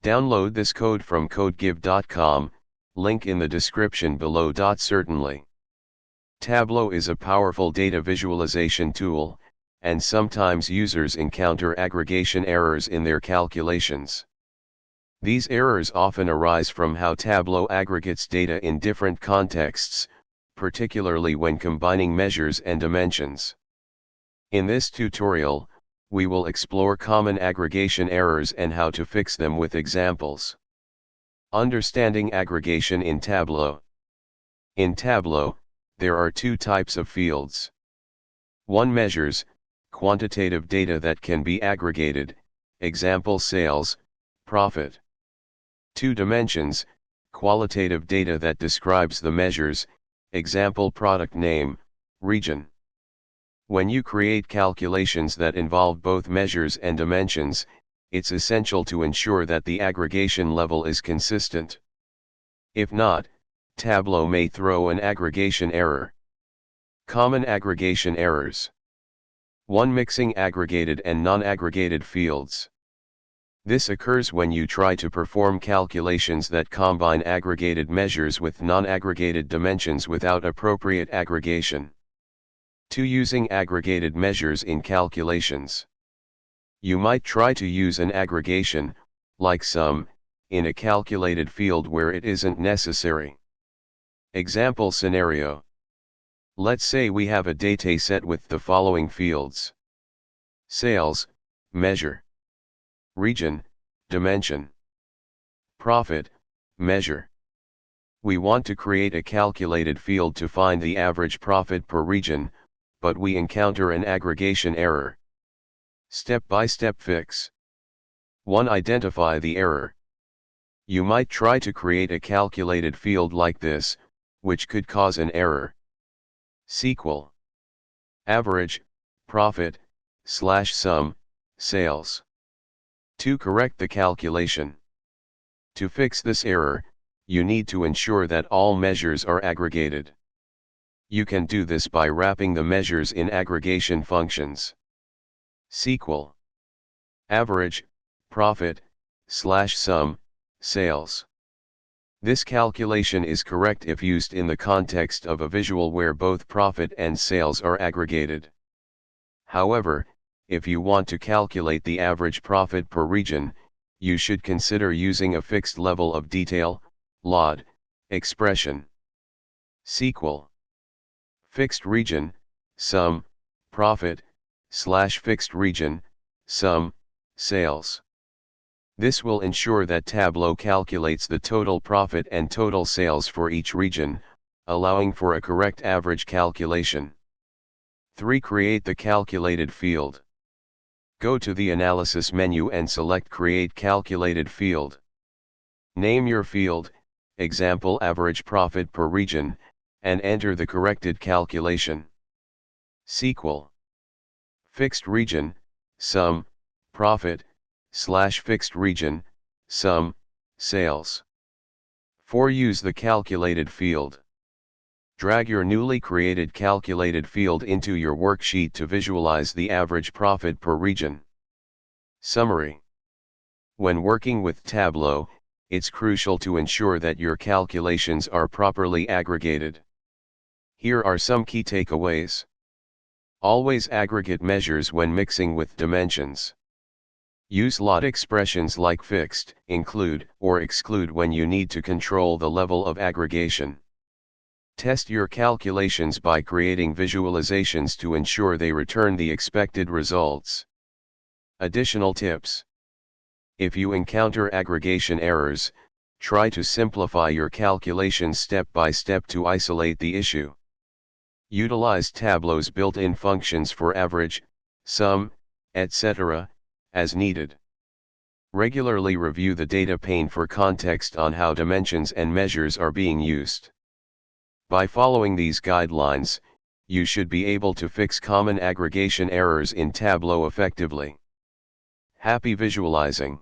Download this code from codegive.com, link in the description below. Certainly. Tableau is a powerful data visualization tool, and sometimes users encounter aggregation errors in their calculations. These errors often arise from how Tableau aggregates data in different contexts, particularly when combining measures and dimensions. In this tutorial, we will explore common aggregation errors and how to fix them with examples. Understanding aggregation in Tableau. In Tableau, there are two types of fields. One measures, quantitative data that can be aggregated, example sales, profit. Two dimensions, qualitative data that describes the measures, example product name, region. When you create calculations that involve both measures and dimensions, it's essential to ensure that the aggregation level is consistent. If not, Tableau may throw an aggregation error. Common aggregation errors. 1. Mixing aggregated and non-aggregated fields. This occurs when you try to perform calculations that combine aggregated measures with non-aggregated dimensions without appropriate aggregation. 2. Using aggregated measures in calculations. You might try to use an aggregation, like sum, in a calculated field where it isn't necessary. Example scenario. Let's say we have a dataset with the following fields: sales, measure; region, dimension; profit, measure. We want to create a calculated field to find the average profit per region, but we encounter an aggregation error. Step-by-step fix. 1. Identify the error. You might try to create a calculated field like this, which could cause an error. SQL. Average, profit, /sum, sales. 2. Correct the calculation. To fix this error, you need to ensure that all measures are aggregated. You can do this by wrapping the measures in aggregation functions. SQL. Average, profit, /sum, sales. This calculation is correct if used in the context of a visual where both profit and sales are aggregated. However, if you want to calculate the average profit per region, you should consider using a fixed level of detail, LOD, expression. SQL. Fixed region, sum, profit, /fixed region, sum, sales. This will ensure that Tableau calculates the total profit and total sales for each region, allowing for a correct average calculation. 3. Create the calculated field. Go to the Analysis menu and select Create Calculated Field. Name your field, example average profit per region, and enter the corrected calculation. SQL. Fixed region, sum, profit, /fixed region, sum, sales. 4. Use the calculated field. Drag your newly created calculated field into your worksheet to visualize the average profit per region. Summary. When working with Tableau, it's crucial to ensure that your calculations are properly aggregated. Here are some key takeaways. Always aggregate measures when mixing with dimensions. Use LOD expressions like fixed, include, or exclude when you need to control the level of aggregation. Test your calculations by creating visualizations to ensure they return the expected results. Additional tips. If you encounter aggregation errors, try to simplify your calculations step by step to isolate the issue. Utilize Tableau's built-in functions for average, sum, etc., as needed. Regularly review the data pane for context on how dimensions and measures are being used. By following these guidelines, you should be able to fix common aggregation errors in Tableau effectively. Happy visualizing!